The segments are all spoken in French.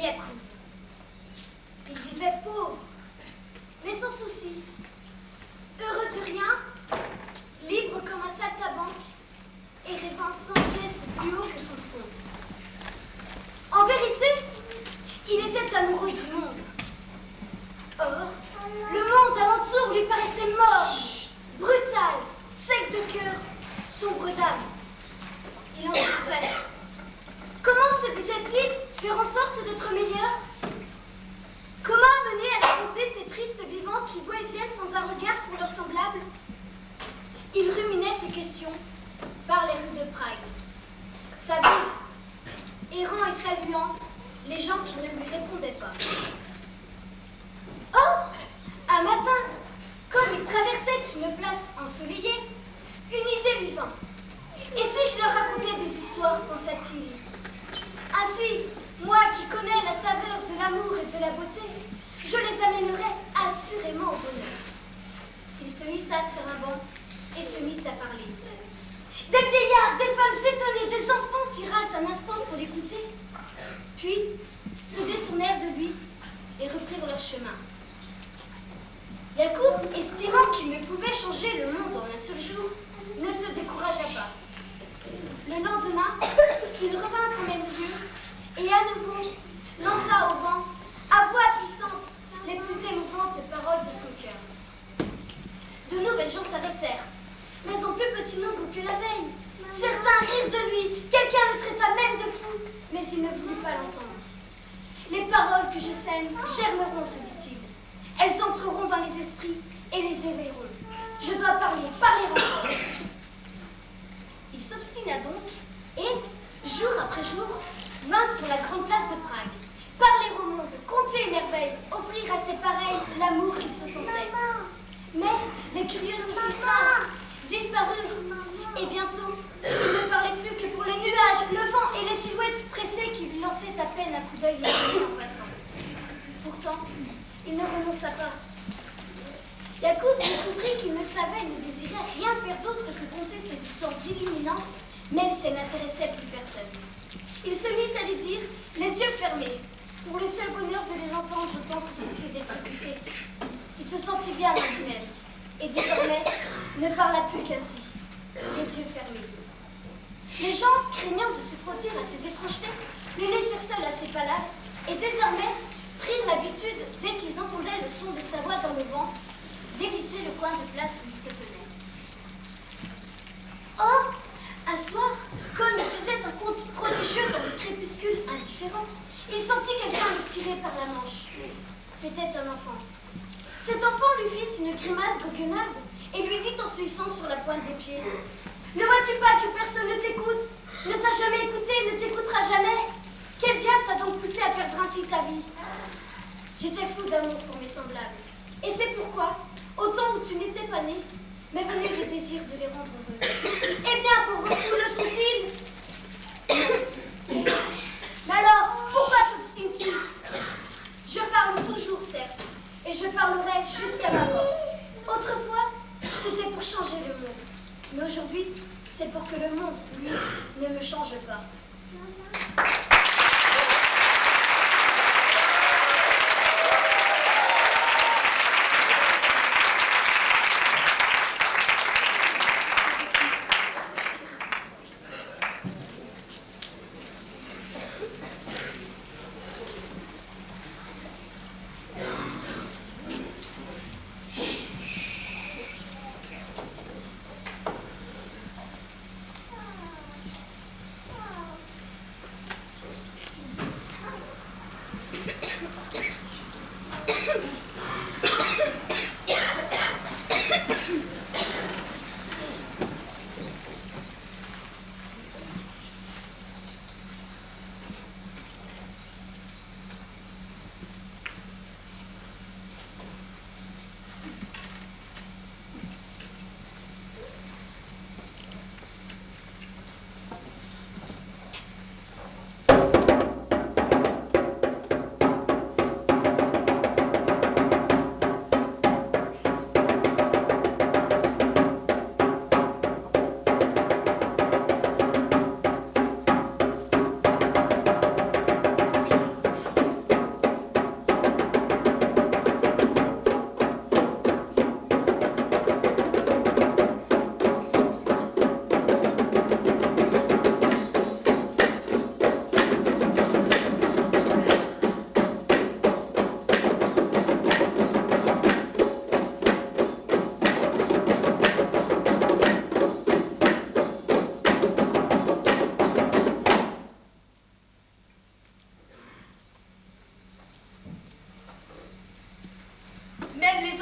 Yacoub. Il vivait pauvre, mais sans souci, heureux de rien, libre comme un saltimbanque, et rêvant sans cesse plus haut que son front. En vérité, il était amoureux du monde. Or, le monde alentour lui paraissait mort, brutal, sec de cœur, sombre d'âme. Il en souffrait. Comment se disait-il faire en sorte d'être meilleur? Comment mener à la bonté ces tristes vivants qui vont et viennent sans un regard pour leurs semblables? Il ruminait ces questions par les rues de Prague. Sa vie, errant et saluant les gens qui ne lui répondaient pas. Or, un matin, comme il traversait une place ensoleillée, une idée lui vint. Et si je leur racontais des histoires, pensa-t-il? Ainsi, moi qui connais la saveur de l'amour et de la beauté, je les amènerai assurément au bonheur. Il se hissa sur un banc et se mit à parler. Des vieillards, des femmes s'étonnaient, des enfants firent halte un instant pour l'écouter, puis se détournèrent de lui et reprirent leur chemin. Yacoub, estimant qu'il ne pouvait changer le monde en un seul jour, ne se découragea pas. Le lendemain, il revint au même lieu et à nouveau lança au vent, à voix puissante, les plus émouvantes paroles de son cœur. De nouvelles gens s'arrêtèrent, mais en plus petit nombre que la veille. Certains rirent de lui, quelqu'un le traita même de fou, mais il ne voulut pas l'entendre. Les paroles que je sème germeront, se dit-il. Elles entreront dans les esprits et les éveilleront. Je dois parler, parler encore. Il s'obstina donc et, jour après jour, vint sur la grande place de Prague. Parler au monde, conter merveilles, offrir à ses pareils l'amour qu'il se sentait. Mais les curieux se firent craindre, disparurent, et bientôt, il ne parlait plus que pour les nuages, le vent et les silhouettes pressées qui lui lançaient à peine un coup d'œil en passant. Pourtant, il ne renonça pas. Yacoub découvrit qu'il ne savait ni désirait rien faire d'autre que conter ces histoires illuminantes, même si elles n'intéressaient plus personne. Il se mit à les dire, les yeux fermés, pour le seul bonheur de les entendre sans se soucier d'être écouté. Il se sentit bien en lui-même, et désormais ne parla plus qu'ainsi, les yeux fermés. Les gens, craignant de se frotter à ses étrangetés, le laissèrent seul à ses palabres, et désormais prirent l'habitude, dès qu'ils entendaient le son de sa voix dans le vent, d'éviter le coin de place où il se tenait. Or, un soir, comme il disait un conte prodigieux dans le crépuscule indifférent, il sentit quelqu'un le tirer par la manche. C'était un enfant. Cet enfant lui fit une grimace goguenarde et lui dit en se hissant sur la pointe des pieds: « Ne vois-tu pas que personne ne t'écoute, ne t'a jamais écouté, ne t'écoutera jamais? Quel diable t'a donc poussé à perdre ainsi ta vie? » J'étais fou d'amour pour mes semblables. Et c'est pourquoi, au temps où tu n'étais pas né, m'est venu le désir de les rendre heureux. Eh bien, pauvre fou, le sont-ils? Mais alors, pourquoi t'obstines-tu? Je parle toujours, certes, et je parlerai jusqu'à ma mort. Autrefois, c'était pour changer le monde. Mais aujourd'hui, c'est pour que le monde, lui, ne me change pas.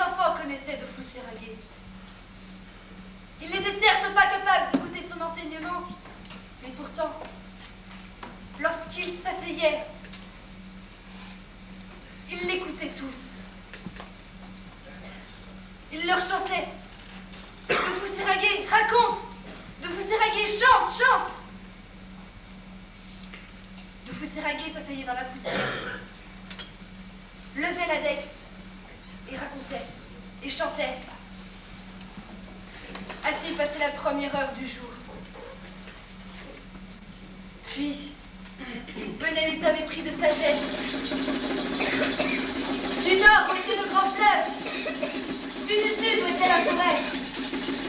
enfants connaissaient Dofus Seraguet. Ils n'étaient certes pas capables d'écouter son enseignement, mais pourtant, lorsqu'ils s'asseyaient, ils l'écoutaient tous. Il leur chantait. Dofus Seraguet, raconte! Dofus Seraguet, chante, chante! Dofus Seraguet s'asseyait dans la poussière, levait l'index et racontait et chantait. Ainsi passait la première heure du jour. Puis venaient les hommes épris de sagesse. Du nord où était le grand fleuve, puis du sud où était la forêt,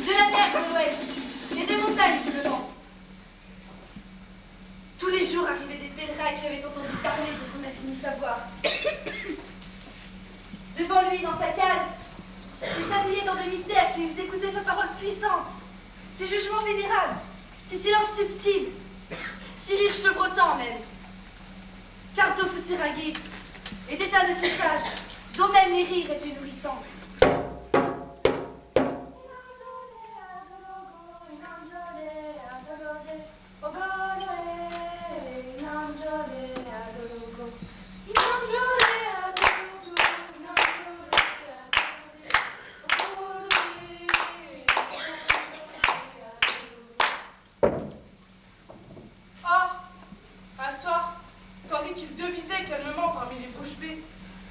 de la mer de l'ouest et des montagnes du levant. Tous les jours arrivaient des pèlerins qui avaient entendu parler de son infini savoir. Devant lui, dans sa case, il s'asseyait dans des mystères qu'ils écoutaient sa parole puissante, ses jugements vénérables, ses silences subtils, ses rires chevrotants même. Car Dofus Seraguet était un de ces sages dont même les rires étaient nourrissants.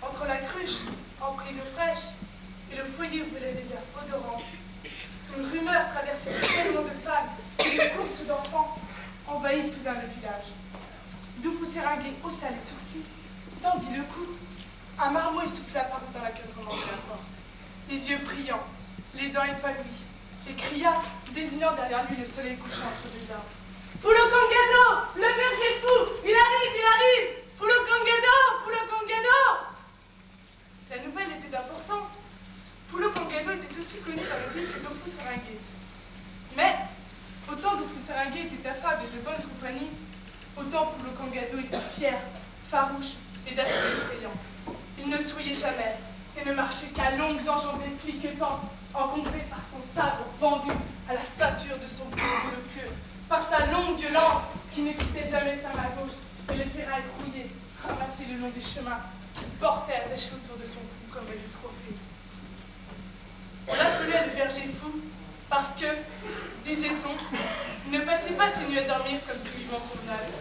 Entre la cruche, emplie de fraîche, et le foyer où volaient des herbes odorantes, une rumeur traversait tellement de femmes et de courses d'enfants envahit soudain le village. Dofus Seraguet haussa les sourcils, tendit le cou. Un marmot essouffla parut dans l'encadrement de la porte, les yeux brillants, les dents épanouies, et cria, désignant derrière lui le soleil couchant entre deux arbres. Poulo Cangado, le berger fou, il arrive, il arrive! Poulo Cangado, Poulo Cangado! La nouvelle était d'importance. Poulo Cangado était aussi connu dans le pays que Dofus Seraguet. Mais, autant Dofus Seraguet était affable et de bonne compagnie, autant Poulo Cangado était fier, farouche et d'aspect effrayant. Il ne souriait jamais et ne marchait qu'à longues enjambées cliquetantes, encombrées par son sabre pendu à la ceinture de son bouc voluptueux, par sa longue violence qui n'écoutait jamais sa main gauche et les ferrailles rouillées ramassées le long des chemins qui portèrent d'échelle autour de son cou comme des trophées. On l'appelait le berger fou parce que, disait-on, il ne passait pas ses nuits à dormir comme tout vivant convenable,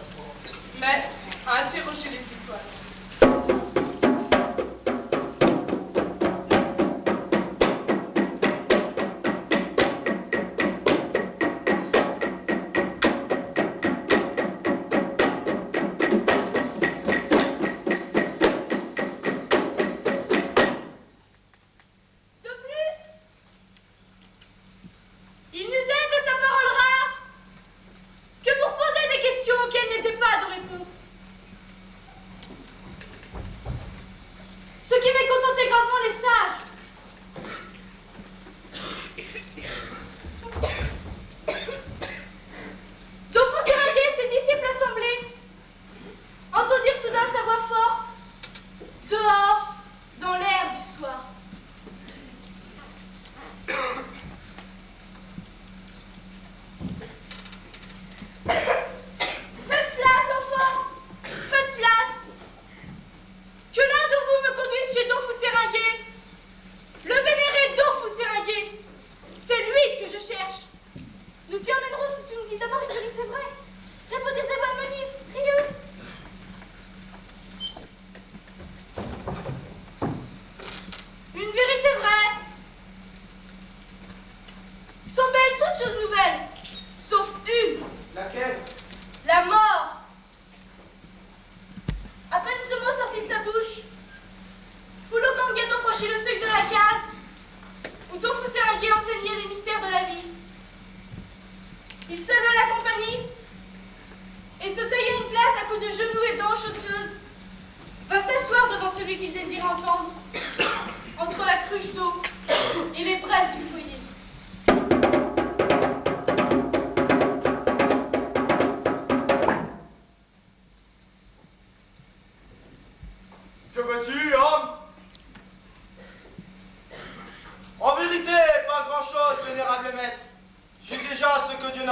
mais à interroger les étoiles.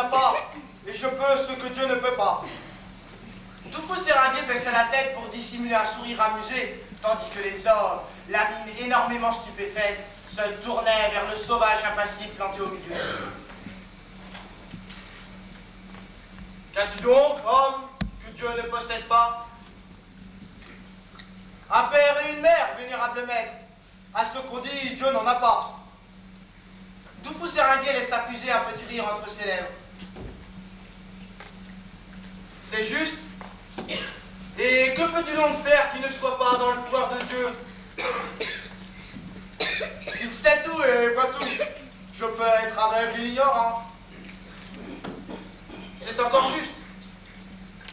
n'a pas, et je peux ce que Dieu ne peut pas. Tout fou séringué baissait la tête pour dissimuler un sourire amusé, tandis que les hommes, la mine énormément stupéfaite, se tournaient vers le sauvage impassible planté au milieu. Qu'as-tu donc, homme, que Dieu ne possède pas? Un père et une mère, vénérable maître. À ce qu'on dit, Dieu n'en a pas. Doufou Séringuet laissa fuser un petit rire entre ses lèvres. C'est juste. Et que peux-tu donc faire qui ne soit pas dans le pouvoir de Dieu? Il sait tout et voit tout. Je peux être aveugle et ignorant. C'est encore juste.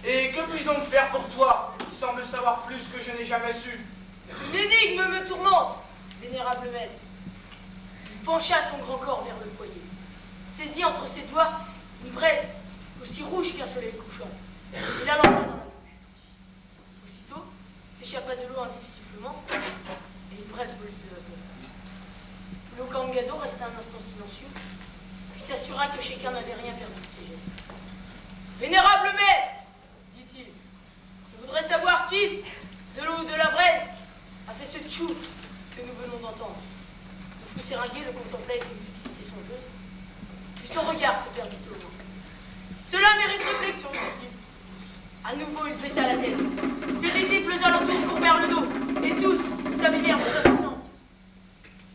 Et que puis-je donc faire pour toi, qui semble savoir plus que je n'ai jamais su? Une énigme me tourmente, vénérable maître. Il pencha son grand corps vers le foyer, saisit entre ses doigts une braise aussi rouge qu'un soleil couchant, et la lança dans la douche. Aussitôt, s'échappa de l'eau un vif sifflement et une brève volée de vapeur. Le Kangado resta un instant silencieux, puis s'assura que chacun n'avait rien perdu de ses gestes. Vénérable maître, dit-il, je voudrais savoir qui, de l'eau ou de la braise, a fait ce tchou que nous venons d'entendre. Le fou séringué le contemplait avec une fixité songeuse, puis son regard se perdit au loin. Cela mérite réflexion, dit-il. À nouveau, il baissa la tête. Ses disciples alentour courbèrent le dos, et tous s'avivèrent dans un silence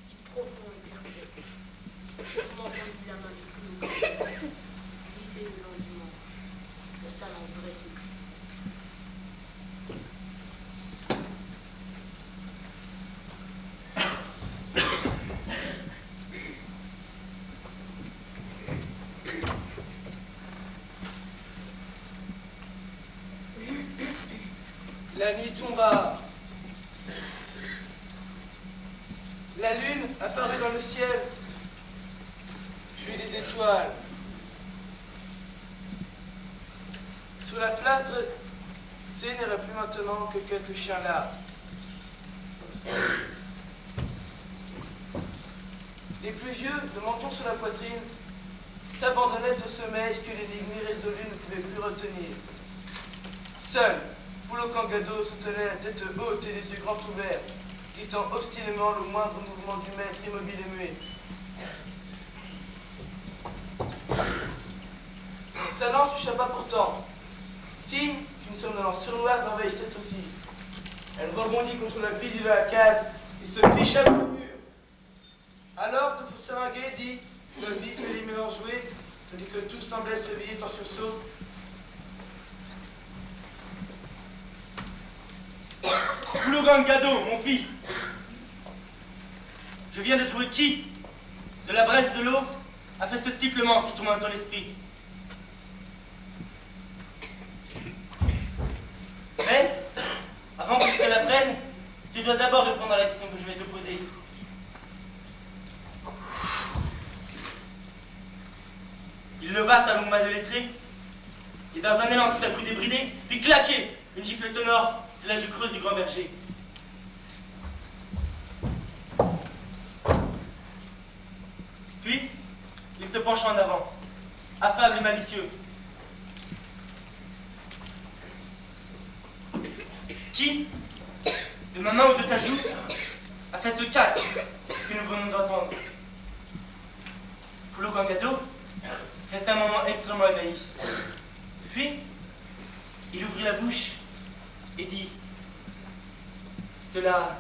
si profond et perplexe qu'on entendit la main du plus haut glisser le long du manche, de sa lance dressée. La nuit tomba. La lune apparut dans le ciel, puis les étoiles. Sous la plâtre, C n'ira plus maintenant que quelques chiens là. Les plus vieux, le menton sur la poitrine, s'abandonnaient au sommeil que l'énigme irrésolue ne pouvait plus retenir. Seul, Poulo Kangado se tenait la tête haute et les yeux grands ouverts, guettant obstinément le moindre mouvement du maître immobile et muet. Sa lance s'échappa pourtant, signe qu'une somnolence sournoise l'envahissait aussi. Elle rebondit contre la pile de la case et se ficha dans le mur. Alors, tout Séringuet dit, le vif et les mélanges joués, tandis que tout semblait s'éveiller en sursaut. Poulo Kangado, mon fils, je viens de trouver qui, de la braise de l'eau, a fait ce sifflement qui tourmente dans l'esprit. Mais, avant que je te l'apprenne, tu dois d'abord répondre à la question que je vais te poser. Il leva sa longue main de lettré, et dans un élan tout à coup débridé, fit claquer une gifle sonore sur la joue creuse du grand berger. Puis, il se pencha en avant, affable et malicieux. Qui, de ma main ou de ta joue, a fait ce cac que nous venons d'entendre? Poulo Kangado resta un moment extrêmement ébahi. Puis, il ouvrit la bouche et dit: cela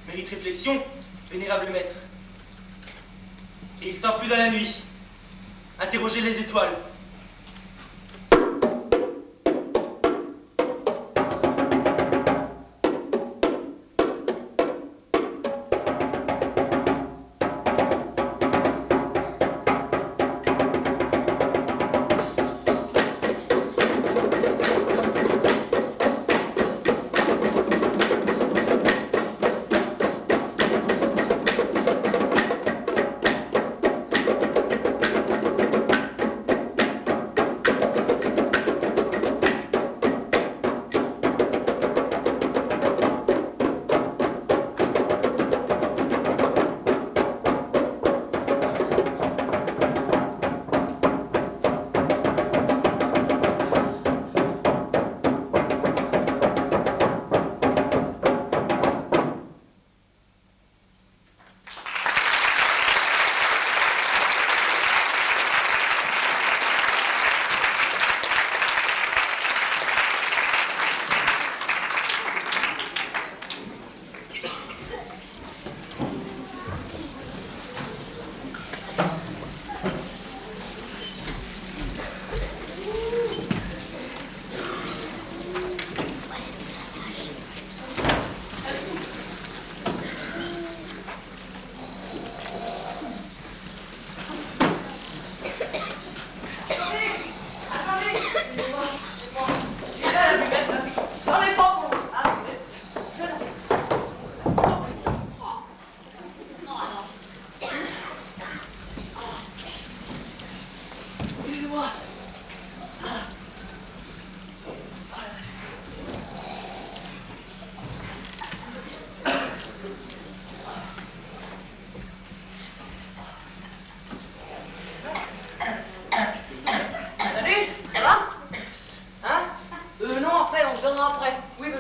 mérite réflexion, vénérable maître. Et il s'enfuit dans la nuit, interroger les étoiles.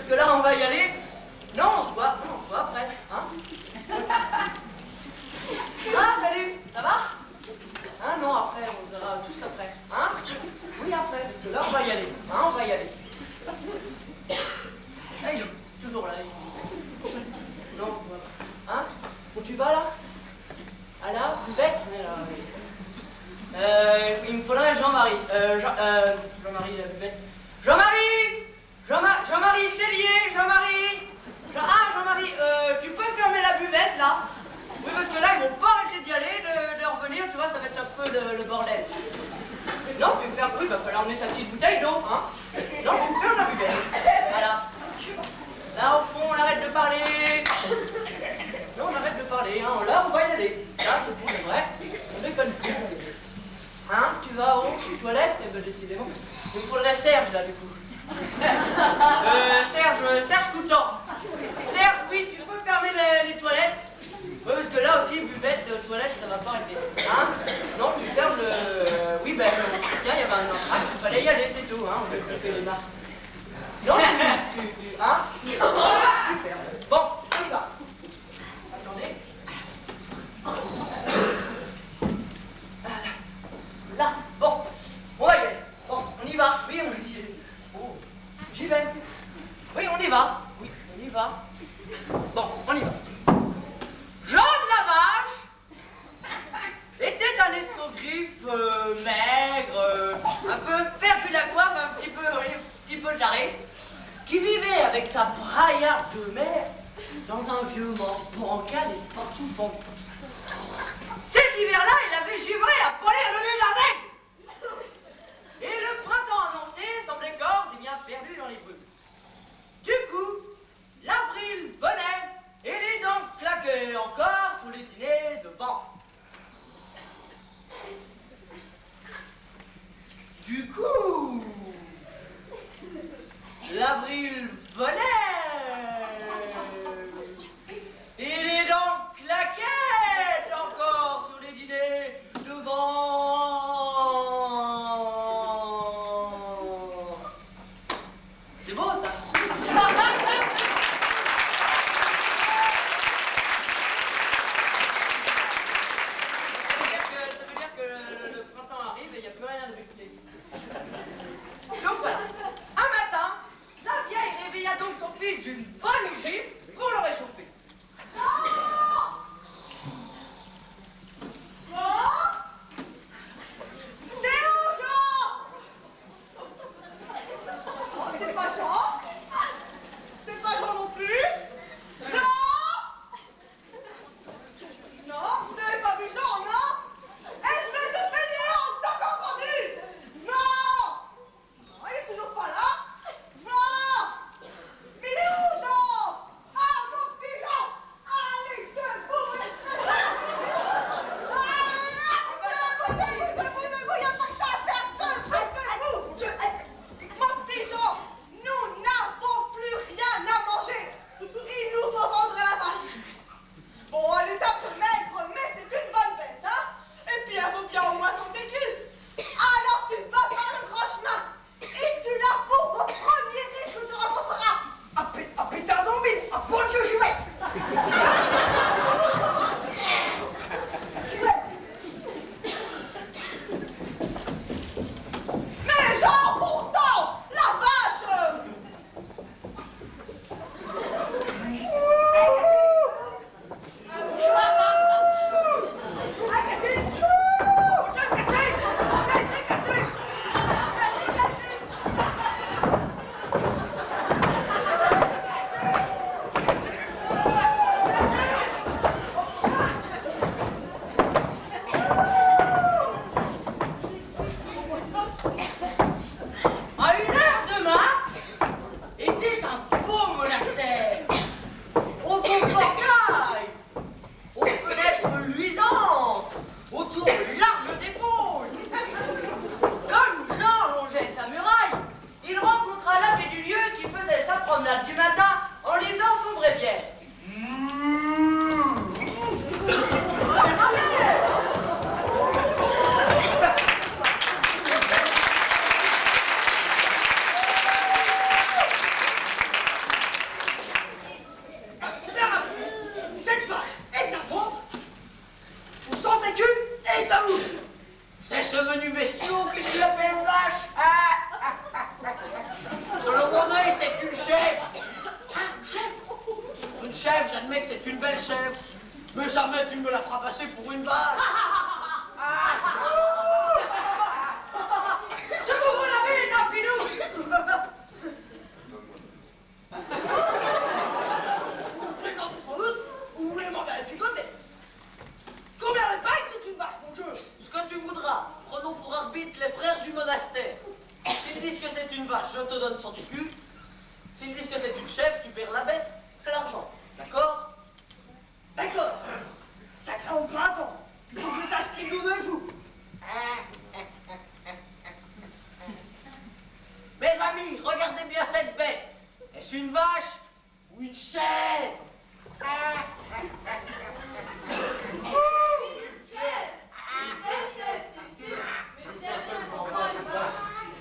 parce que là, on va y aller. Non, on se voit après, hein. Ah, salut, ça va? Hein, non, après, on verra tous après, hein. Oui, après, parce que là, on va y aller, hein, on va y aller. Ah, il est toujours là, non, hein? Où tu vas, là? Ah, là, vous êtes? Il me faudrait Jean-Marie. Jean-Marie, la buvette. Jean-Marie Cellier, Jean-Marie. Jean-Marie, tu peux fermer la buvette, là? Oui, parce que là, ils vont pas arrêter d'y aller, de revenir, tu vois, ça va être un peu le bordel. Non, tu fermes, oui, va falloir emmener sa petite bouteille d'eau, hein? Non, tu fermes la buvette. Voilà. Là, au fond, on arrête de parler. Non, on arrête de parler, hein. Là, on va y aller. Là, c'est bon, c'est vrai. On déconne plus. Hein, tu vas aux toilettes? Eh ben, décidément. Il me faudrait Serge, là, du coup. Serge Coutan. Serge, oui, tu peux fermer les toilettes? Oui, parce que là aussi, buvette, toilette, ça va pas arrêter. Hein? Non, tu fermes le... Oui, ben, tiens, il y avait un entracte, il fallait y aller, c'est tout, hein, on veut faire les mars. Non, hein? Tu fermes. Bon, on y va. Attendez. Là, bon, on va y aller. Bon, on y va. Oui, oh, j'y vais. Oui, on y va. Oui, on y va. Bon, on y va. Jean de la Vache était un escogriffe maigre, un peu perdu la coiffe, un petit peu taré, qui vivait avec sa braillarde de mère dans un vieux mort bancal et pantoufon. Cet hiver-là, il avait givré à polir le nez d'un aigle. Et le printemps annoncé semblait corps et bien perdu dans les brumes. Du coup, l'avril venait et les dents claquaient encore sous les dîners de vent. Du coup, l'avril venait et les dents claquaient encore sous les dîners de vent. C'est beau ça. Donc voilà, un matin, la vieille réveilla donc son fils d'une bonne gifle pour le réchauffer. T'es où, Jean? C'est pas Jean. C'est pas Jean non plus. Jean. Non, vous n'avez pas vu Jean, non? Espèce de fainéant, t'as pas entendu? Jean. Non, il est toujours pas là. Jean. Il est où, Jean? chèvre, j'admets que c'est une belle chèvre. Mais jamais tu me la feras passer pour une vache. Je vous vois la ville, un filou. Vous plaisantez sans doute, ou vous voulez m'en vérifier. Combien de paille c'est une vache, mon Dieu? Ce que tu voudras. Prenons pour arbitre les frères du monastère. S'ils disent que c'est une vache, je te donne 100 écus. S'ils disent que c'est une chèvre, tu perds la bête et l'argent. D'accord? D'accord. Ça craint au printemps. Il faut que je sache qui nous joue. Mes amis, regardez bien cette bête. Est-ce une vache ou une chèvre?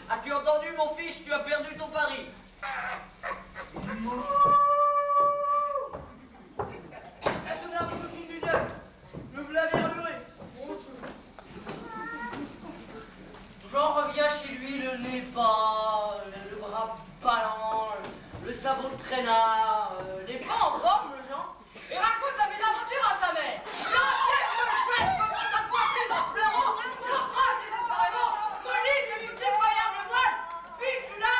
As-tu entendu, mon fils? Tu as perdu ton pari. Retournez à votre coquine du dieu. Me vous l'avez murmuré. J'en reviens chez lui, le nez bas, le bras ballant, le sabot de traînard, les bras en forme, le Jean, et raconte sa mésaventure à sa mère. La pièce de chouette contre sa poitrine en pleurant, s'embrasse désespérément, me lit ses multiples voiles, puis celui-là,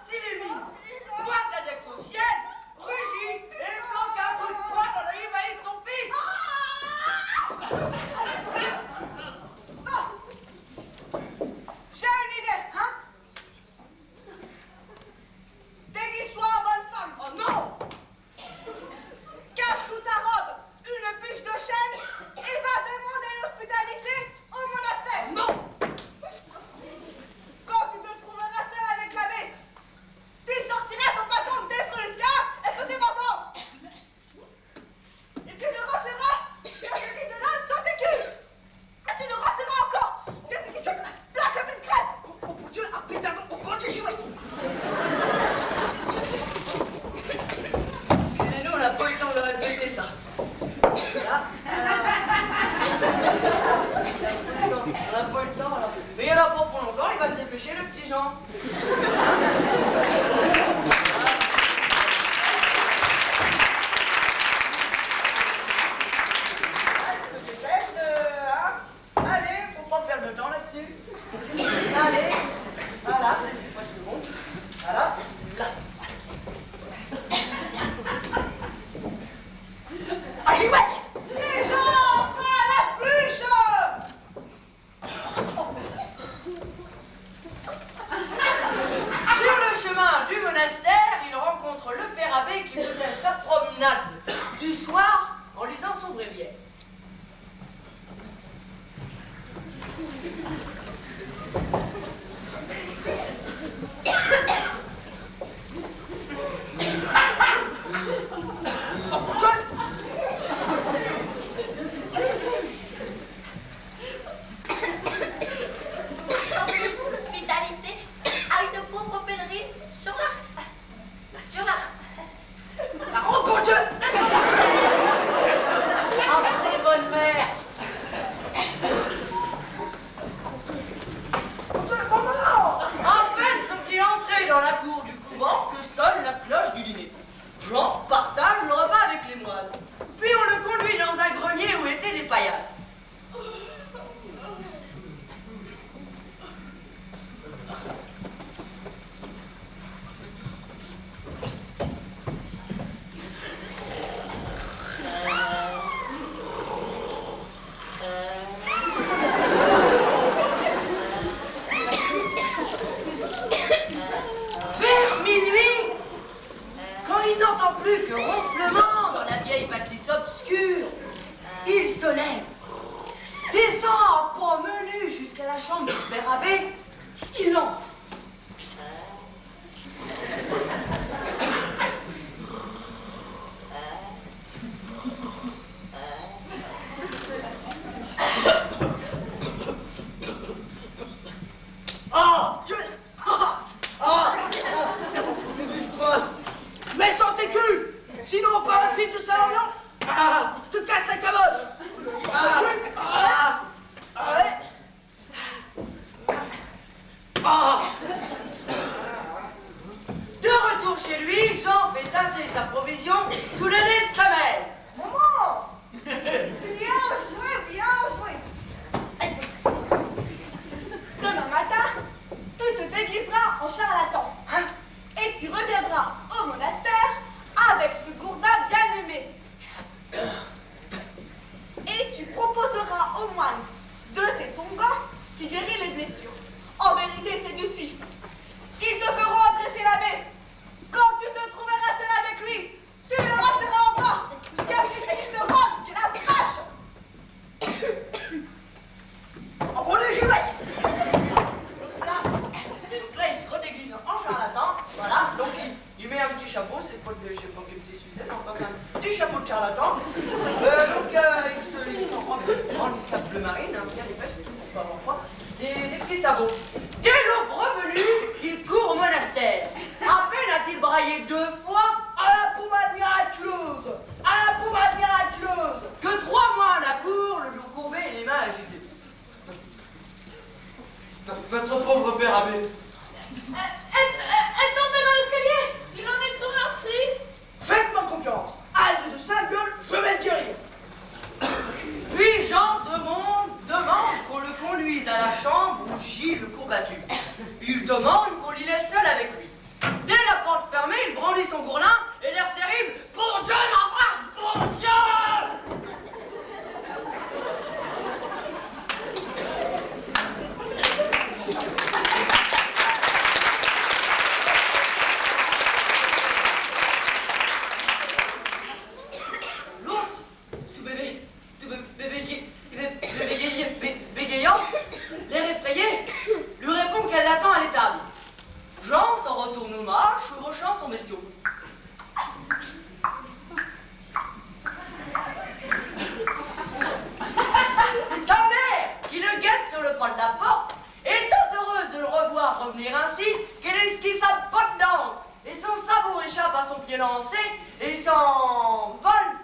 s'il est mis, pointe la dex au ciel, rugit, et planque un coup de poing dans l'œil ébahi de son fils. J'ai une idée, hein? Déguise-toi en bonne femme. Oh non! Cache sous ta robe une bûche de chêne et va demander l'hospitalité au monastère. Non! Quand tu te trouveras seul avec l'abbé, tu sortiras ton patron de frusca et que tu m'entends. Et tu le recevras bien ce qui te donne 100 écus. Et tu le recevras encore bien ce qui se plaque comme une crêpe. Oh mon Dieu, ah putain, oh mon Dieu, j'y vais. C'est nous, on n'a pas eu le temps de répéter ça. Là, on n'a pas eu le temps, là. Mais il n'y en a pas pour longtemps, il va se dépêcher, le petit Jean. Allez, faut pas perdre de temps là-dessus. Allez, voilà, c'est pas tout le monde. Voilà, là. Ah, j'y vais! Les gens, pas la bûche! Sur le chemin du monastère, il rencontre le père abbé qui faisait sa promenade du soir en lisant son bréviaire. Offrez-vous l'hospitalité à une pauvre pèlerine sur la Oh mon Dieu! Entrez, bonne mère! À peine sont-ils entrés dans la cour du couvent que sonne la cloche du dîner. Jean partage le repas avec les moines. Puis on le conduit dans un grenier où étaient les paillasses. Vers minuit, quand il n'entend plus que ronflement dans la vieille bâtisse obscure, il se lève, descend à pas menus jusqu'à la chambre du père abbé, il entre. Ah, Dieu! Qu'est-ce qui se passe? Mais sans tes culs! Sinon, pas un pipe de Saint-Lorient! Ah, je te casse la caboche! Ah, ouais! Ah! retour chez lui, Jean fait tâter sa provision sous le nez de sa mère. Maman! Bien joué, bien joué! Demain matin, tu te déguiseras en charlatan. Et tu reviendras au monastère avec ce gourdin bien aimé. Et tu proposeras au moine de cet onguent qui guérit les blessures. En vérité, c'est du suif. Ils te feront entrer chez l'abbé. Quand tu te trouveras seul avec lui, tu le lanceras encore jusqu'à ce qu'il finisse de rendre la vache. En bon j'y vais. Là, il se redéguise en charlatan. Voilà, donc il met un petit chapeau, c'est pas de, je sais pas quel petit succès, enfin c'est un petit chapeau de charlatan. Il s'enrobe de grande cape bleu marine, hein, bien les fesses, tout pour pas avoir froid, des petits sabots. Dès l'aube revenu, il court au monastère. À peine a-t-il braillé 2 fois, À la pommade miraculeuse! À la pommade miraculeuse! que 3 moines accourent, le dos courbé et les mains agitées. Notre pauvre père abbé. est tombé dans l'escalier. Il en est tout meurtri. Faites-moi confiance! Halte de Saint-Gueule, je vais le guérir! Puis Jean demande qu'on le conduise à la chambre où gît le courbattu. Il demande qu'on l'y laisse seul avec lui. Dès la porte fermée, il brandit son gourdin et l'air terrible. Bon Dieu, l'embrasse, bon Dieu! L'autre, bégayant, l'air effrayé, lui répond qu'elle l'attend à l'étable. Jean s'en retourne aux marches, chevauchant son bestiau. Sa mère, qui le guette sur le pas de la porte, est tant heureuse de le revoir revenir ainsi qu'elle esquisse sa pas de danse, et son sabot échappe à son pied lancé et s'envole.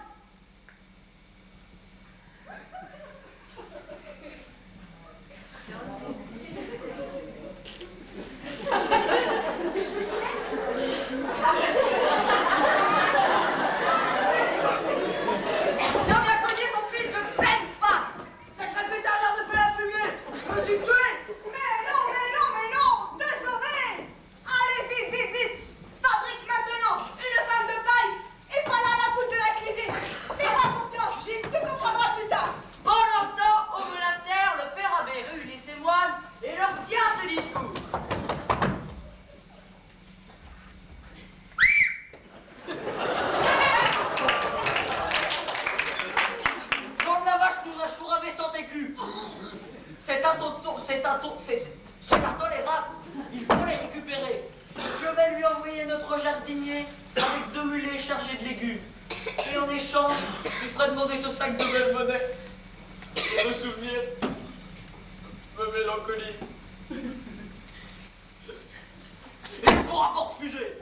Jean vient cogner son fils de pleine face. Sacré pétard de la fumée! Veux-tu me tuer? Mais non, mais non, mais non! Te sauver! Allez, vite, vite, vite! Fabrique maintenant une femme de paille et pas là à la poudre de la cuisine! Fais-moi confiance, Gilles, tu comprendras plus tard! Pendant ce temps, au monastère, le père abbé réunit ses moines et leur tient ce discours. Jean de la Vache nous a chouravé sans écu. C'est intolérable. Il faut les récupérer. Je vais lui envoyer notre jardinier avec 2 mulets chargés de légumes. Et en échange, il fera demander ce sac de belle monnaie. Et vos souvenirs me mélancolisent. Il ne pourra pas refuser.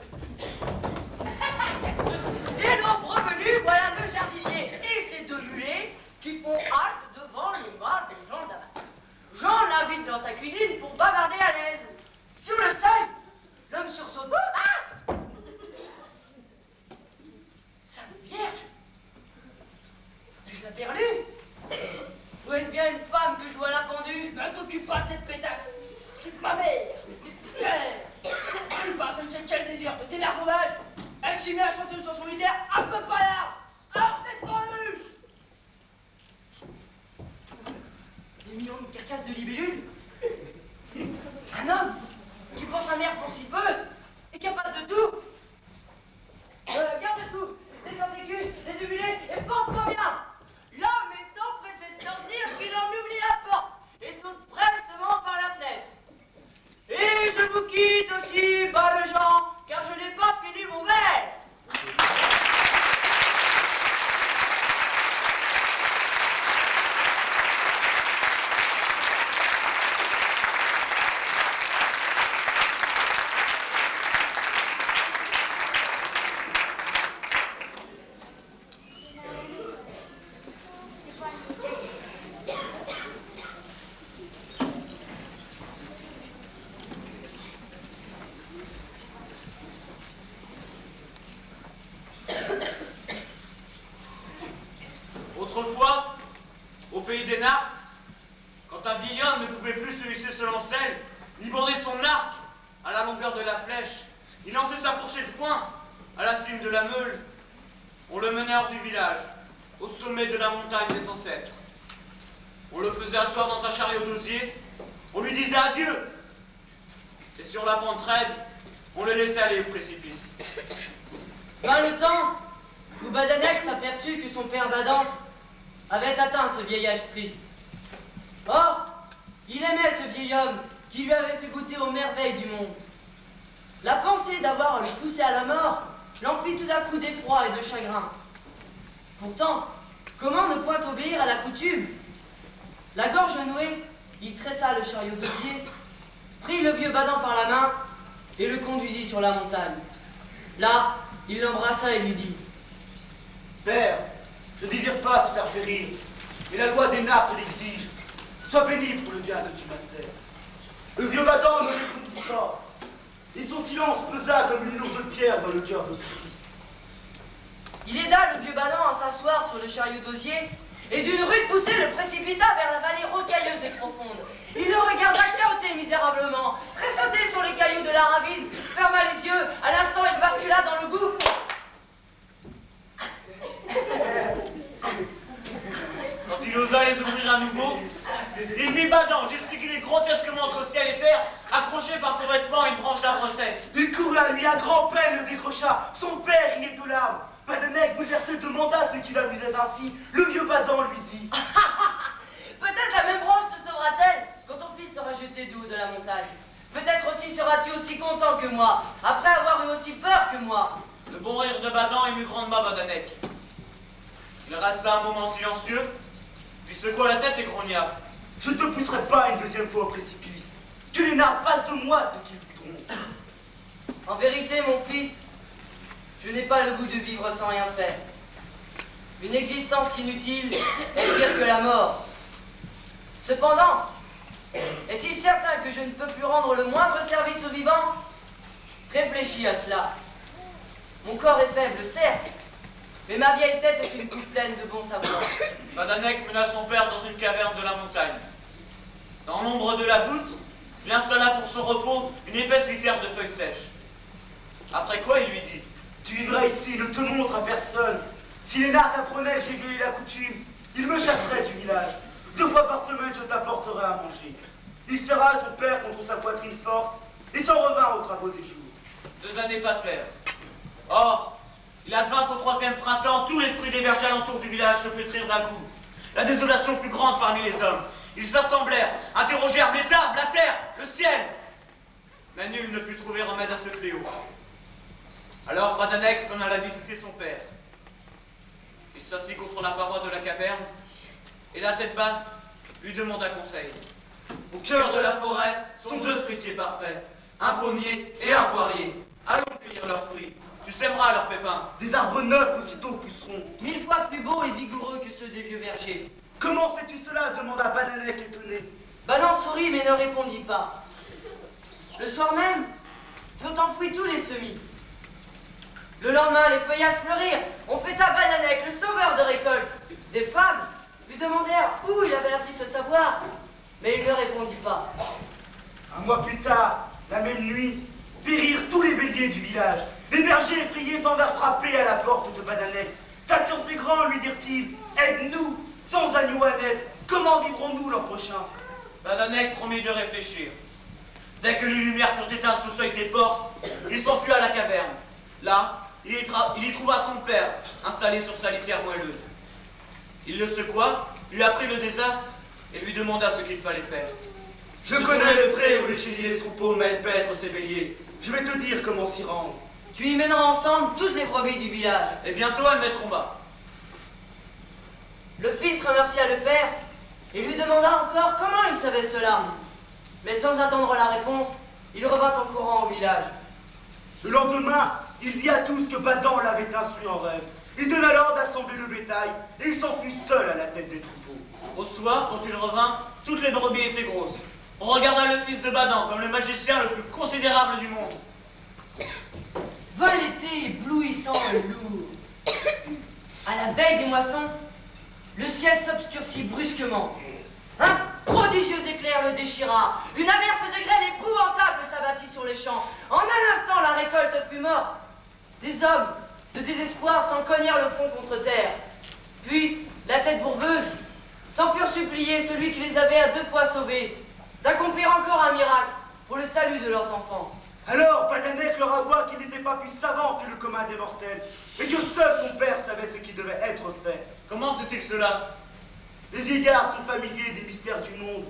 Dès l'aube revenue, voilà le jardinier et ses 2 mulets qui font halte devant les bras de Jean de la Vache. Jean l'invite dans sa cuisine pour bavarder à l'aise. Sur le seuil, l'homme sursaute. Ah! Sainte Vierge! Je l'ai perdue. Ou est-ce bien une femme que je vois là pendue? Ne t'occupe pas de cette pétasse. C'est ma mère. Elle part je ne sais quel désir de dévergondage. Elle s'y met à chanter une chanson militaire un peu paillarde. Alors je t'ai pendu. Des millions de carcasses de libellules. Un homme qui prend sa mère pour si peu est capable de tout. Garde tout, les sans-écus, les débulés et porte-toi bien. L'homme étant pressé de sortir qu'il en oublie la porte et saute prestement par la fenêtre. Et je vous quitte aussi, bas le Jean, car je n'ai pas fini mon verre. il lançait sa fourchée de foin à la cime de la Meule. On le menait hors du village, au sommet de la montagne des ancêtres. On le faisait asseoir dans un chariot d'osier, on lui disait adieu. Et sur la pente raide, on le laissait aller au précipice. Vint le temps où Badanek s'aperçut que son père Badan avait atteint ce vieil âge triste. Or, il aimait ce vieil homme qui lui avait fait goûter aux merveilles du monde. La pensée d'avoir à le pousser à la mort l'emplit tout d'un coup d'effroi et de chagrin. Pourtant, comment ne point obéir à la coutume? La gorge nouée, il tressa le chariot d'osier, prit le vieux Badan par la main et le conduisit sur la montagne. Là, il l'embrassa et lui dit: Père, je ne désire pas te faire périr, mais la loi des Nards te l'exige. Sois béni pour le bien que tu m'as fait. Le vieux Badan ne répondit pas, et son silence pesa comme une lourde pierre dans le cœur de son fils. Il aida le vieux Badan à s'asseoir sur le chariot d'osier et d'une rude poussée le précipita vers la vallée rocailleuse et profonde. Il le regarda cahoter misérablement, tressauter sur les cailloux de la ravine, ferma les yeux. À l'instant, il bascula dans le gouffre. Quand il osa les ouvrir à nouveau, il vit Badan gesticuler grotesquement entre ciel et terre, accroché par son vêtement à une branche d'arbre sec. Il courut à lui, à grand-peine le décrocha. Son père y est aux larmes. Badanek, bouleversé, demanda ce qui l'amusait ainsi. Le vieux Badan lui dit: Peut-être la même branche te sauvera-t-elle quand ton fils sera jeté du haut de la montagne. Peut-être aussi seras-tu aussi content que moi, après avoir eu aussi peur que moi. Le bon rire de Badan émut grandement Badanek. Il resta un moment silencieux, puis secoua la tête et grogna. Je ne te pousserai pas une deuxième fois au précipice. Que les Nards fassent de moi ce qu'ils voudront. En vérité, mon fils, je n'ai pas le goût de vivre sans rien faire. Une existence inutile est pire que la mort. Cependant, est-il certain que je ne peux plus rendre le moindre service aux vivants? Réfléchis à cela. Mon corps est faible, certes, mais ma vieille tête est une coupe pleine de bon savoir. Badanek mena son père dans une caverne de la montagne. Dans l'ombre de la voûte, il installa pour son repos une épaisse litière de feuilles sèches. Après quoi, il lui dit: Tu vivras ici, ne te montre à personne. Si les Nards t'apprenaient que j'ai violé la coutume, ils me chasseraient du village. 2 fois par semaine, je t'apporterai à manger. Il serra son père contre sa poitrine forte et s'en revint aux travaux des jours. 2 années passèrent. Or, il advint qu'au 3e printemps, tous les fruits des vergers alentour du village se flétrirent d'un coup. La désolation fut grande parmi les hommes. Ils s'assemblèrent, interrogèrent les arbres, la terre, le ciel. Mais nul ne put trouver remède à ce fléau. Alors Badanek s'en alla visiter son père. Il s'assit contre la paroi de la caverne et la tête basse lui demanda conseil. Au cœur de la forêt sont 2 fruitiers parfaits, un pommier et un poirier. Allons cueillir leurs fruits. Tu sèmeras leurs pépins. Des arbres neufs aussitôt pousseront. 1000 fois plus beaux et vigoureux que ceux des vieux vergers. Comment sais-tu cela demanda Badanek étonné. Badan sourit mais ne répondit pas. Le soir même, furent enfouis tous les semis. Le lendemain, les feuillages fleurirent. On fêta Badanek, le sauveur de récolte. Des femmes lui demandèrent où il avait appris ce savoir, mais il ne répondit pas. Un mois plus tard, la même nuit, périrent tous les béliers du village. Les bergers effrayés s'en vinrent frapper à la porte de Badanek. Ta science est grande, lui dirent-ils. Aide-nous, sans agneau à net. Comment vivrons-nous l'an prochain? Badanek promit de réfléchir. Dès que les lumières furent éteintes sous le seuil des portes, il s'enfuit à la caverne. Là, il y trouva son père, installé sur sa litière moelleuse. Il le secoua, lui apprit le désastre et lui demanda ce qu'il fallait faire. Je connais le pré où les chélis et les troupeaux mènent paître ces béliers. Je vais te dire comment s'y rendre. Tu y mèneras ensemble toutes les brebis du village. Et bientôt elles mettront bas. Le fils remercia le père et lui demanda encore comment il savait cela. Mais sans attendre la réponse, il revint en courant au village. Le lendemain, il dit à tous que Badan l'avait instruit en rêve. Il donna l'ordre d'assembler le bétail et il s'enfuit seul à la tête des troupeaux. Au soir, quand il revint, toutes les brebis étaient grosses. On regarda le fils de Badan comme le magicien le plus considérable du monde. Vint l'été éblouissant et lourd. À la veille des moissons, le ciel s'obscurcit brusquement. Un prodigieux éclair éclair le déchira. Une averse de grêle épouvantable s'abattit sur les champs. En un instant, la récolte fut morte. Des hommes, de désespoir, s'en cognèrent le front contre terre. Puis, la tête bourbeuse, s'en furent supplier celui qui les avait à 2 fois sauvés d'accomplir encore un miracle pour le salut de leurs enfants. Alors, Badanek leur avoua qu'il n'était pas plus savant que le commun des mortels, et que seul son père savait ce qui devait être fait. Comment sait-il cela? Les vieillards sont familiers des mystères du monde,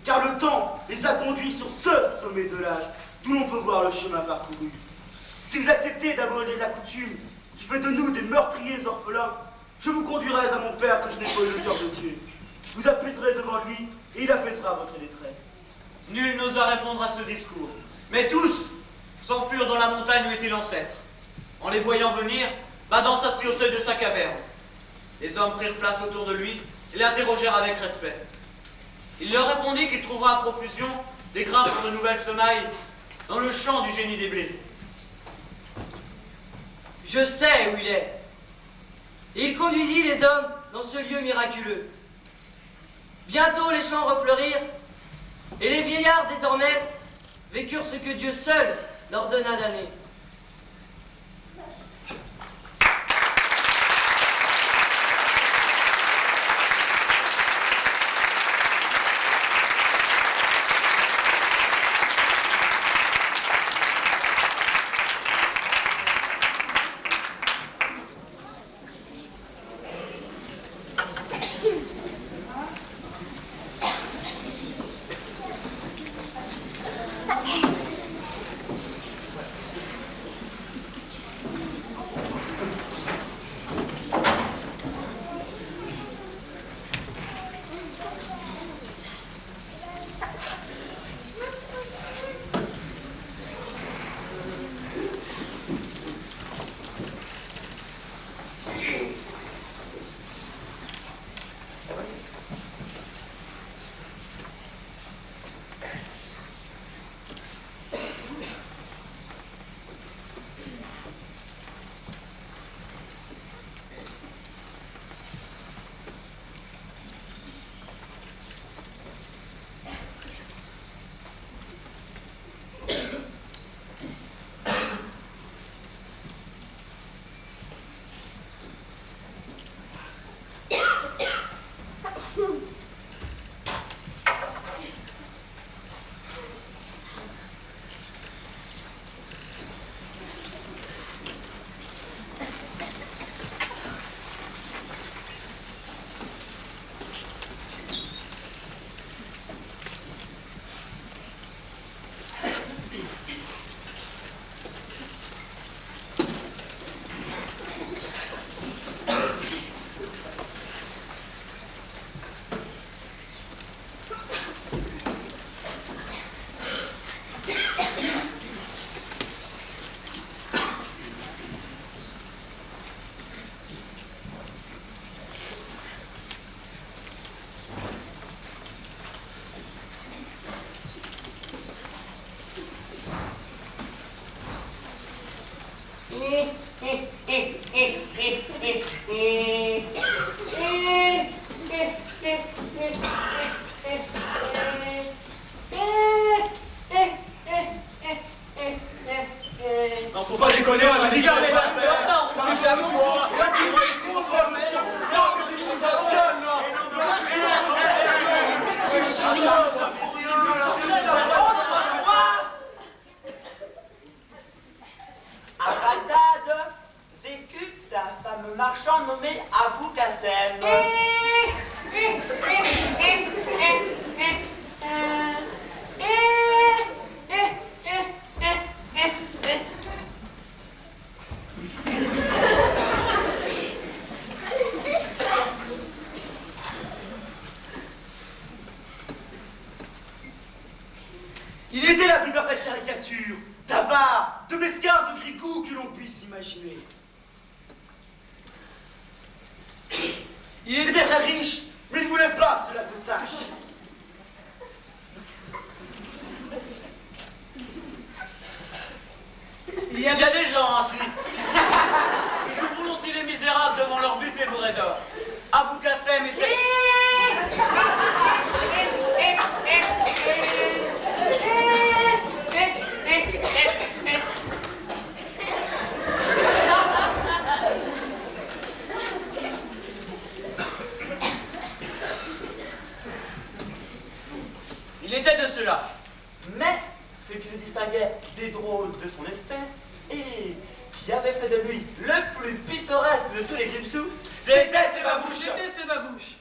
car le temps les a conduits sur ce sommet de l'âge, d'où l'on peut voir le chemin parcouru. Si vous acceptez d'abolir la coutume qui fait de nous des meurtriers orphelins, je vous conduirai à mon père que je n'ai pas eu le cœur de Dieu. Vous apaiserez devant lui, et il apaisera votre détresse. Nul n'osa répondre à ce discours, mais tous s'enfuirent dans la montagne où était l'ancêtre. En les voyant venir, Badant s'assit au seuil de sa caverne. Les hommes prirent place autour de lui et l'interrogèrent avec respect. Il leur répondit qu'il trouvera à profusion des grains pour de nouvelles semailles dans le champ du génie des blés. Je sais où il est. Et il conduisit les hommes dans ce lieu miraculeux. Bientôt les champs refleurirent, et les vieillards désormais vécurent ce que Dieu seul leur donna d'années. Non, faut pas déconner, on m'a dit qu'il avait pas faire. Non, c'est à moi. À Bagdad, vécut un fameux marchand nommé Abou Qassem. Il était la plus parfaite caricature d'avare, de mesquin, de grigou que l'on puisse imaginer. Il était très riche, mais il ne voulait pas que cela se sache. Il y a des gens ainsi. Ils jouent volontiers les misérables devant leur buffet bourré d'or. Abou Qassem était... près de lui le plus pittoresque de tous les Grimsous, C'était ses babouches. C'était ses babouches.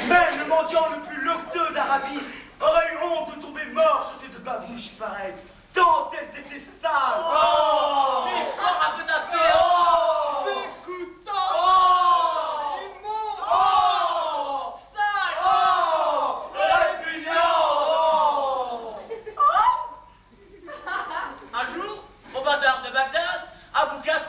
Même le mendiant le plus locteux d'Arabie aurait eu honte de tomber mort sur ces deux babouches pareilles, tant elles étaient sales. Oh, mais fort à petasser. Oh, Dégoûtant. oh, Immonde. oh, Sale. oh, répugnant. Un jour, au bazar de Bagdad, Abou Qasim.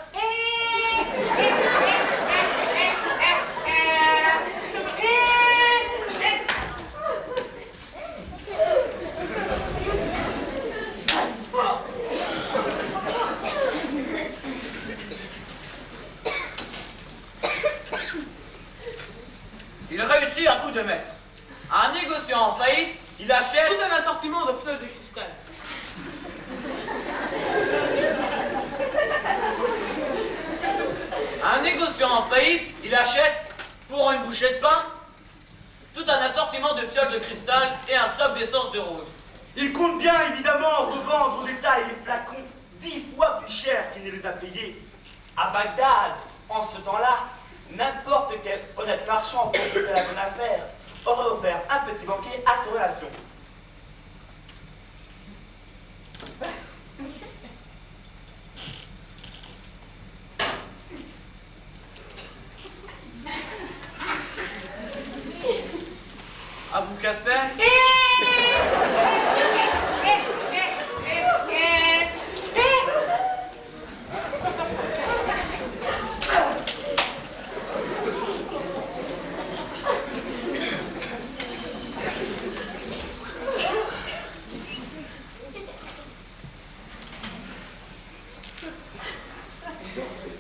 Il réussit à coup de maître. Un négociant en faillite, il achète Tout un assortiment de fleurs de cristal. Un négociant en faillite, il achète, pour une bouchée de pain, tout un assortiment de fioles de cristal et un stock d'essence de rose. Il compte bien évidemment revendre au détail les flacons 10 fois plus cher qu'il ne les a payés. À Bagdad, en ce temps-là, n'importe quel honnête marchand pour faire la bonne affaire aurait offert un petit banquet à ses relations. Abou Qasim.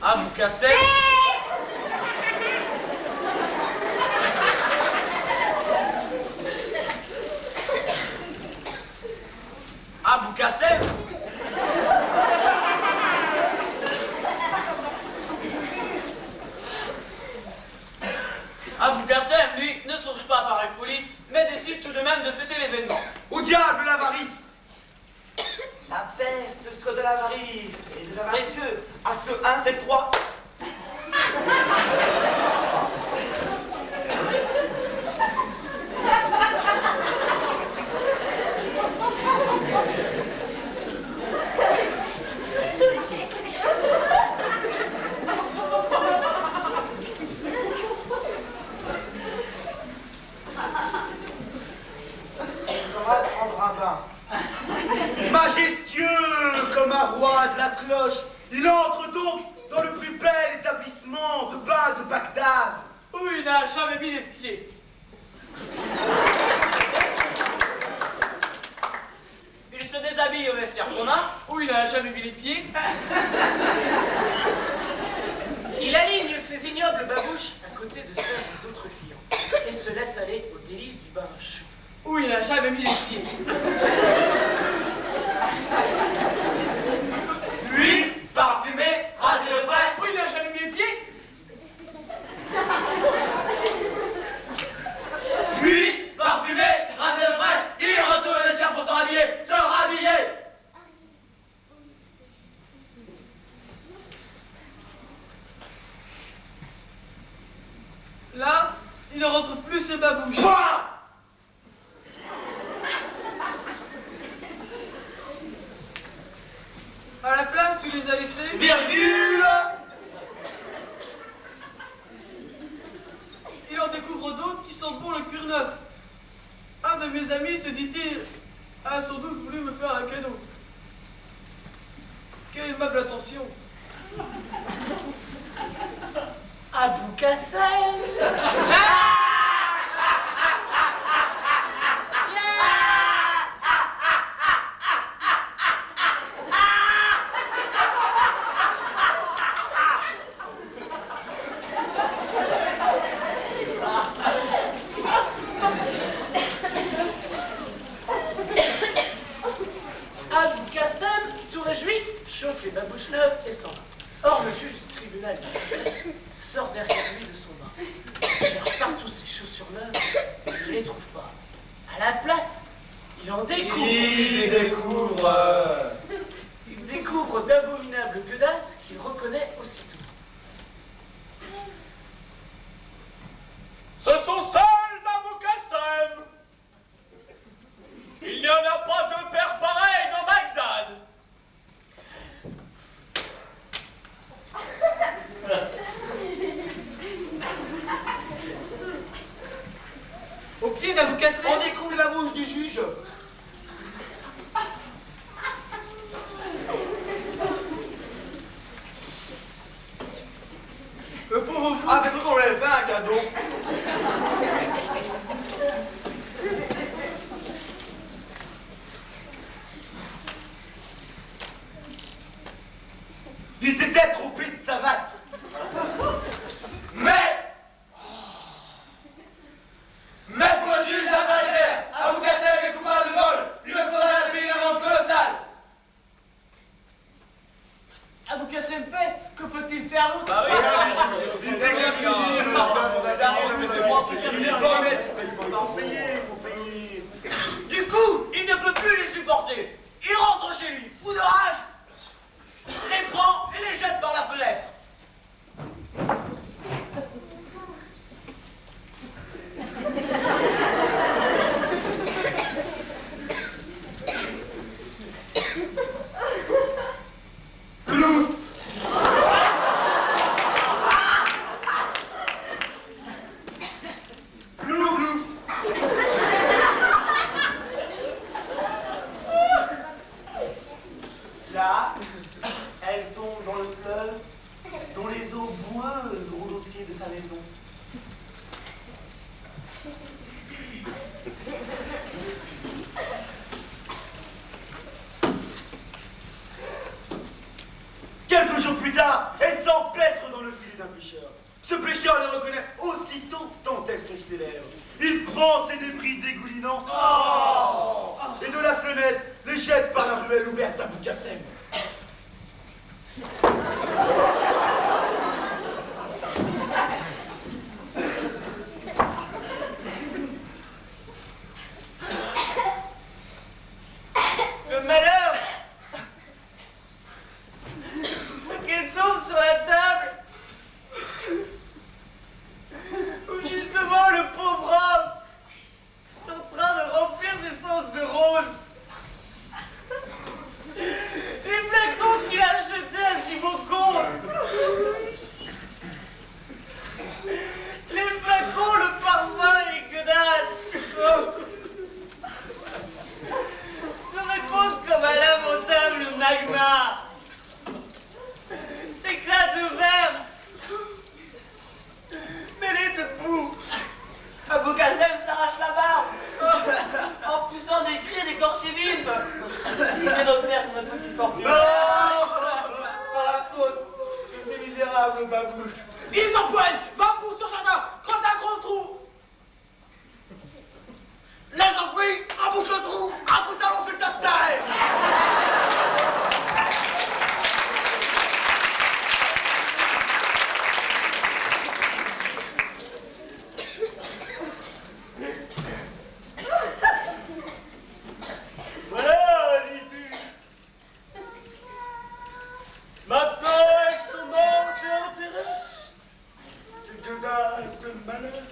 Abou Qasim. Abou Qasim. Abou Qasim, lui, ne songe pas à pareille folie, mais décide tout de même de fêter l'événement. Au diable l'avarice! La peste soit de l'avarice et des avaricieux. Acte 1, c'est 3. Majestueux comme un roi de la cloche, il entre donc dans le plus bel établissement de bain de Bagdad. Où il n'a jamais mis les pieds. Il se déshabille au vestiaire commun. Où il n'a jamais mis les pieds. Il aligne ses ignobles babouches à côté de celles des autres clients et se laisse aller aux délices du bain chaud. Où il n'a jamais mis les pieds. Lui, parfumé, rasé de frais. Où il n'a jamais mis les pieds. Lui, parfumé, rasé de frais, il retourne au vestiaire pour se rhabiller. Là, il ne retrouve plus ses babouches. Quoi? À la place où il les a laissés. Virgule. Il en découvre d'autres qui sentent bon le cuir neuf. Un de mes amis, se dit-il, a sans doute voulu me faire un cadeau. Quelle aimable attention. Abou Qasim. Abou Qasim, tout réjoui, chausse les babouches neuves et s'en va. Or, le juge du tribunal sort derrière lui de son bain, cherche partout ses chaussures neuves, il ne les trouve pas. À la place, Il en découvre. Il découvre d'abominables gueudasses qu'il reconnaît aussitôt. Ce sont celles d'Abou Qassem. Il n'y en a pas de père pareil dans Bagdad. Au pied d'Abou Qassem, on découvre la bouche du juge. Le pauvre fou. Ah, c'est qu'on lui avait fait un cadeau. Il s'était trompé de savate. Mais pour le juge intermédiaire, Abou Qassem est coupable de vol. Il me condamne à payer une amende colossale. Abou Qassem paie, que peut-il faire l'autre? Bah oui, il paye que Du coup, il ne peut plus les supporter. Il rentre chez lui, fou de rage, les prend et les jette par la fenêtre. Là, elle tombe dans le fleuve, dont les eaux boueuses roulent au pied de sa maison. Quelques jours plus tard, elle s'empêtre dans le filet d'un pêcheur. Ce pêcheur le reconnaît aussitôt tant elles sont célèbres. Il prend ses débris dégoulinants et de la fenêtre les jette par la ruelle ouverte d'Abou Qassem. Le malheur qu'elle tombe sur la table où justement le pauvre homme est en train de remplir d'essence de rose. Les flacons qu'il a achetés à si beau compte. Les flacons, le parfum et les gueudasses. Se répondent comme un lamentable magma. Éclat de verre mêlé de boue. Abou Qassem s'arrache la barbe en poussant des cris et des corchets vifs. Il fait donc perdre notre petite fortune. Par la faute de ces misérables babouches. Ils empoignent, va pour son jardin, creuse un gros trou. Les enfouis, embouche le trou, un coup de talon sur le tas de terre. Voilà, dis-tu. Maintenant, elles sont mortes et enterrées. Ces gueudasses de malheur.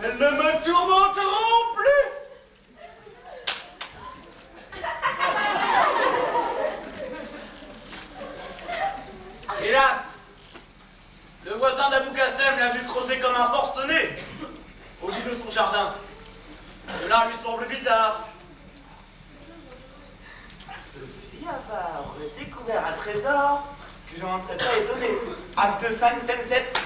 Elles ne me tourmenteront plus. Hélas, le voisin d'Abou Qassem l'a vu creuser comme un forcené au bout de son jardin. Cela lui semble bizarre. Si avare aurait découvert un trésor, je n'en serais pas étonné. Acte 5, scène 7.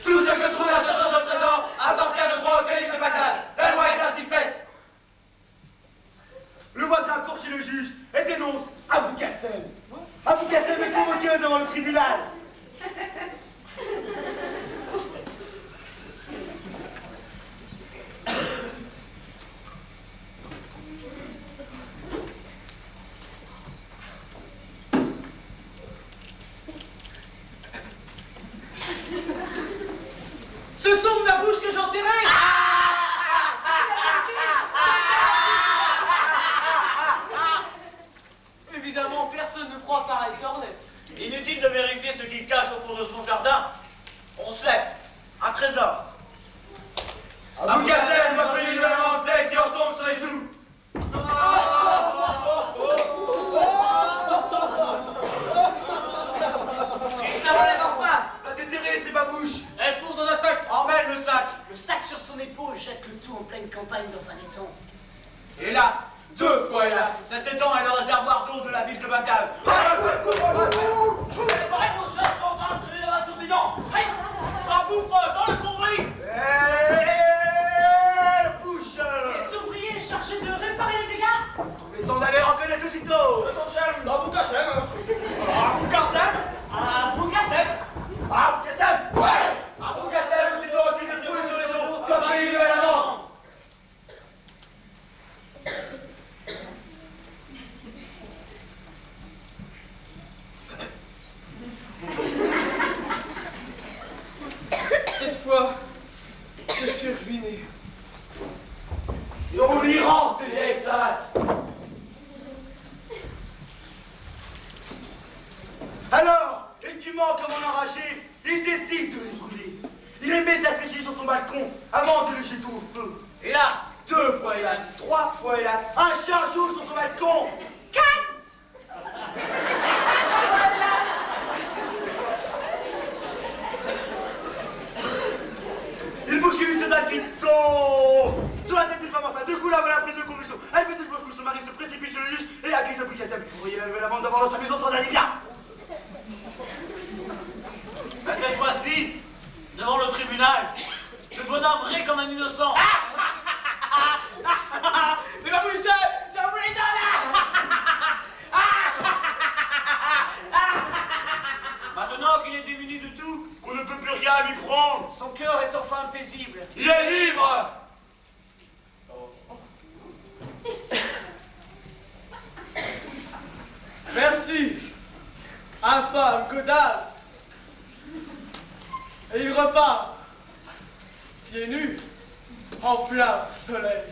Tout ce que trouve la chercheuse de trésor appartient de droit au calife de Bagdad. La loi est ainsi faite. dénonce Abou Gassem. Abou Gassem est convoqué devant le tribunal. Ce sont de ma bouche que j'enterrais. Évidemment, personne ne croit pareil sornette. Inutile de vérifier ce qu'il cache au fond de son jardin. On sait. Un trésor. Abou Gassem doit payer une en tête qui en tombe sur les genoux. Il se relève enfin. Va déterrer ses babouches. Elle fourre dans un sac. Emmène le sac. Le sac sur son épaule jette le tout en pleine campagne dans un étang. Hélas. 2 fois hélas. Cet étang est le réservoir d'eau de la ville de Bagdad. Préparez vos jeunes pour entrer dans un tourbillon. Ça bouffe dans le convoi. Bouche. Les ouvriers chargés de réparer les dégâts. Les sandales reconnaissent aussitôt. Abou Gassem. Abou Gassem. Abou Gassem. Abou Gassem. Ouais. Abou Gassem aussitôt qui se trouve sur les eaux. Comme pays de l'avant. Cette fois, je suis ruiné. Et on lui rend ses vieilles savates. Alors, écumant comme un enragé, il décide de les brûler. Il les met asséchés sur son balcon avant de le jeter au feu. Hélas. 2 fois hélas. 3 fois hélas. Un chat joue sur son balcon. 4. Il bouscule une soldat qui tombe sur la tête d'une femme enceinte. 2 coups la voilà prise de convulsion. Elle fait une fausse couche, son mari se précipite sur le juge et accuse Abou Gassem. Vous voyez la nouvelle amende devant dans sa maison sans aller bien. Mais cette fois-ci, devant le tribunal, le bonhomme rit comme un innocent. Mais ma bouche, je vous les donne. Maintenant qu'il est démuni de tout, On ne peut plus rien lui prendre. Son cœur est enfin paisible. Il est libre. Merci, infâme godasse. Et il repart, pieds nus, en plein soleil.